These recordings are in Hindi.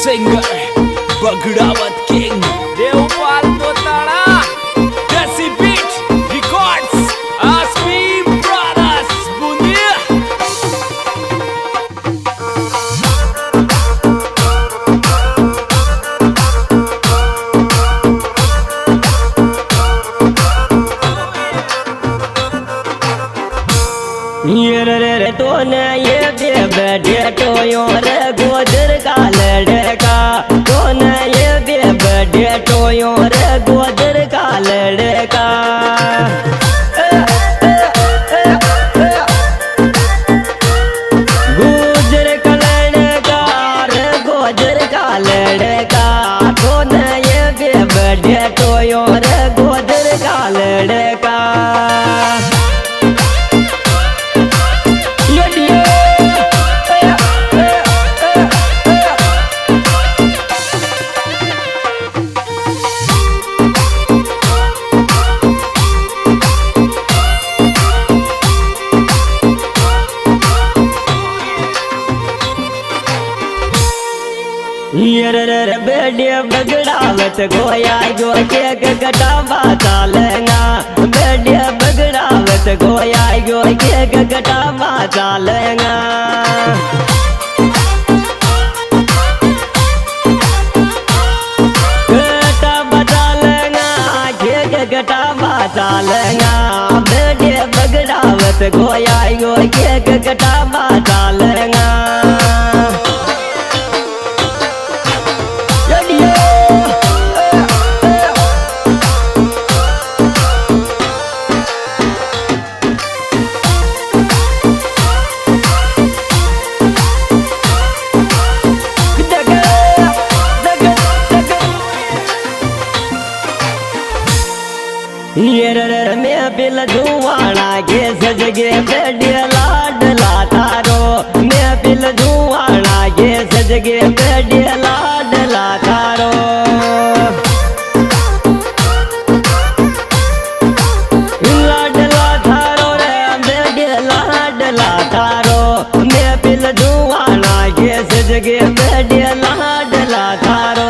सिंगर बगड़ावत किंग देवपाल पोताड़ा देसी बीट रिकॉर्ड्स आसमी ब्रदर्स बुंदिया ये रे तो ने ये दे बैठे तो यो रे गोदर का लड़का तो ने ये दे बैठे तो यो रे गोदर का लड़का गुजर का लड़का रे गोदर का लड़का तो ने ये दे बैठे तो यो रे गोदर का लड़का ये बेडिया बगड़ावत गोया गो केक कटावा चालेगा बेडिया बगड़ावत गोया गो केक कटावा चालेगा कटावा चालेगा केक कटावा चालेगा बेडिया बगड़ावत गोया गो केक कटावा चालेगा ये रे मैं बिल धुआना के सजगे बेडिया लाडला तारो मैं बिल धुआना के सजगे बेडिया लाडला तारो लाडला थारो रे बेडिया लाडला थारो मैं बिल धुआना के सजगे बेडिया लाडला थारो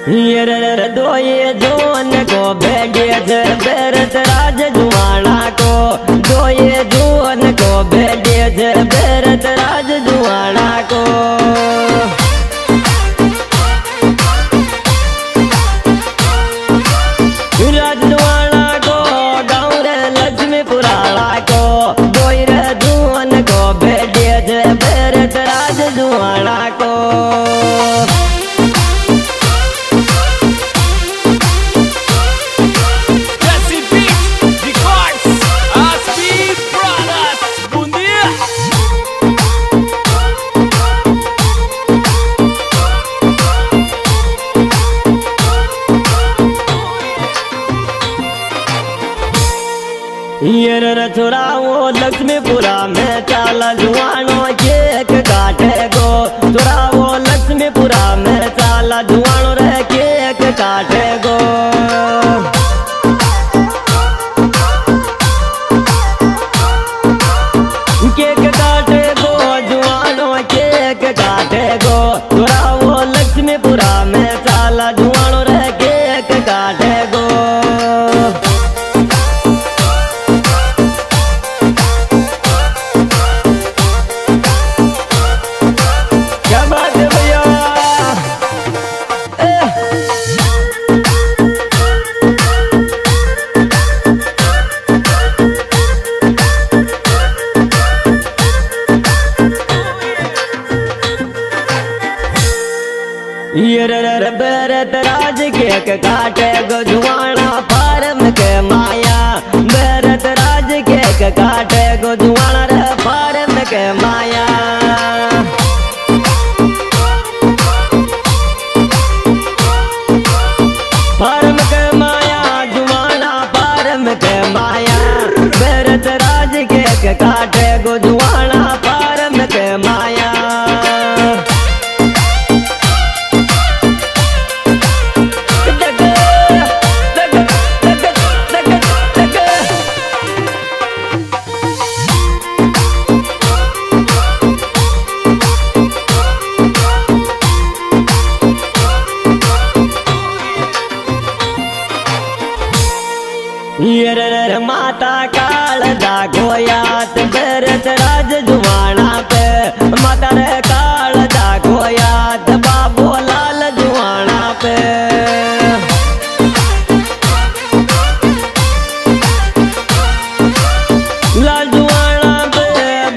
ये रे दो ये जोन को बेडिया से बेरत राज जुआना को दो ये जोन को बेडिया से बेरत राज जुआना को राज जुआना को गाँव रे लक्ष्मी पुराना को दो रे जोन को बेडिया से बेरत राज जुआना को ये रे चुराओ लक्ष्मीपुरा में चाला जुआनो केक काटे गो चुराओ लक्ष्मीपुरा में चाला जुआनो रे केक काटे गो केक काटे गो जुआनो केक काटे गो चुराओ लक्ष्मीपुरा में चाला जुआनो रे केक काटे गो ये रे बेरत राज केक काटे गो जुआना फार्म के माया बेरत राज केक काटे गो जुआना रे फार्म के माया फार्म के माया जुआना फार्म के माया के काटे गो जुआना फारम के माया। ये माता काल दागो याद भरत राज जुआना पे, माता रे काल दागो याद बाबू लाल जुआना पे। लाल जुआना पे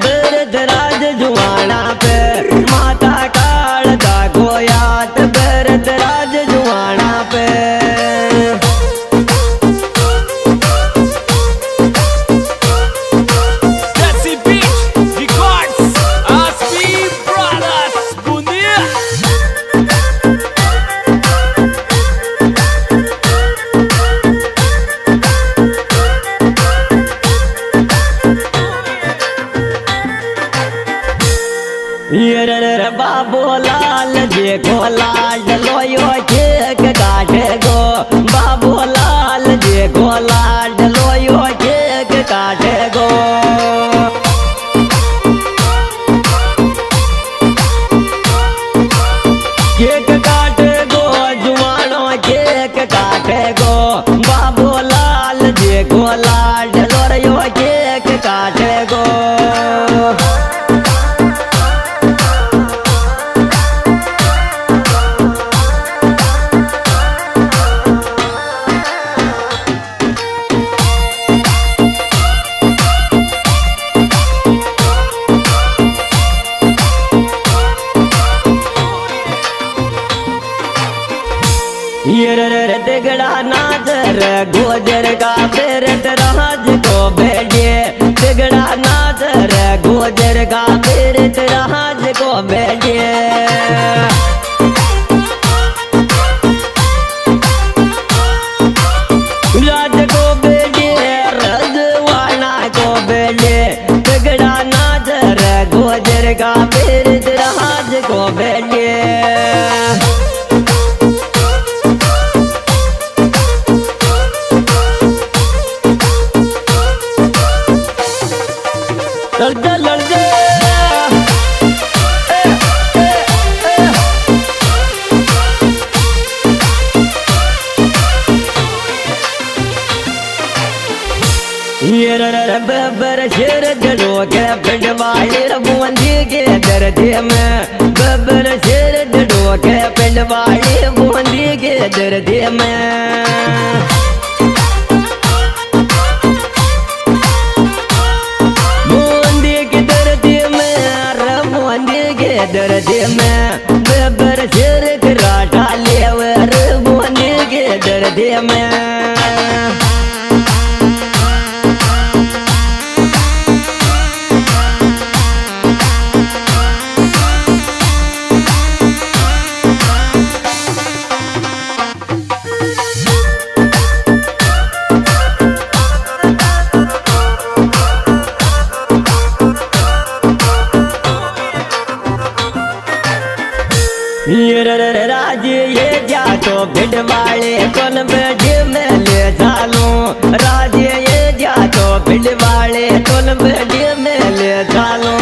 भरत राज जुआना पे, माता काल दागो याद भरत राज जुआना पे। ये बाबू लाल जे को लाड लोयो केक काटे गो, बाबू लाल जे को लाड लोयो केक काटे गो। केक काटे गो जुआनो केक काटे गो, बाबू लाल जे को लाड लोयो केक काटे गो। ये तिगड़ा नाचर गोजर का पेरट राज को बेटे, तिगड़ा नाचर गोजर का पेरट राज को बेटे। राज को बेटे रजवाना को बेटे, तिगड़ा नाचर गोजर का पेरट राज को बेटे। लड़जा लड़जा ये बबर शेर जड़ो के पिंडवाले बूंदी के दर्द में, बबर शेर जड़ो के पिंडवाले बूंदी के दर्द में। दर्द में बबर शेर कराटा लेवर बोने के दर्द में। ये राज ये जा तो भिड़वाले कौन बेटे में ले चालूं, राज ये जा तो भिड़वाले कौन बेटे में ले चालूं।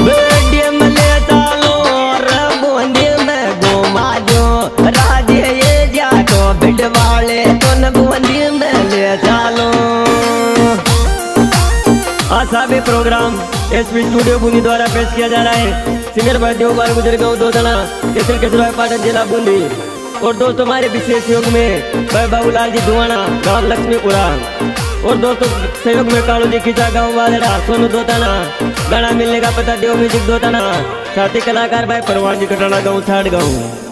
बेटे में ले चालूं रबूंदी में घुमा दूं, राज ये जा तो भिड़वाले कौन बूंदी में ले चालूं। आशा भी प्रोग्राम एसपी स्टूडियो बूंदी द्वारा पेश किया जा रहा है। सिंगर भाई देवपाल गुजर गाँव दोदना केसर केसरवाई पाटन जिला बूंदी। और दोस्तों हमारे विशेष योग में भाई बाबूलाल जी धुआना गाँव लक्ष्मीपुरा, और दोस्तों सहयोग में कालू जी खिंचा गाँव वालेड़ा सोनू दोताना, गाना मिलने का पता देव म्यूजिक दोताना, साथी कलाकार भाई परवान जी कटाना गाँव छाड़ गाँव।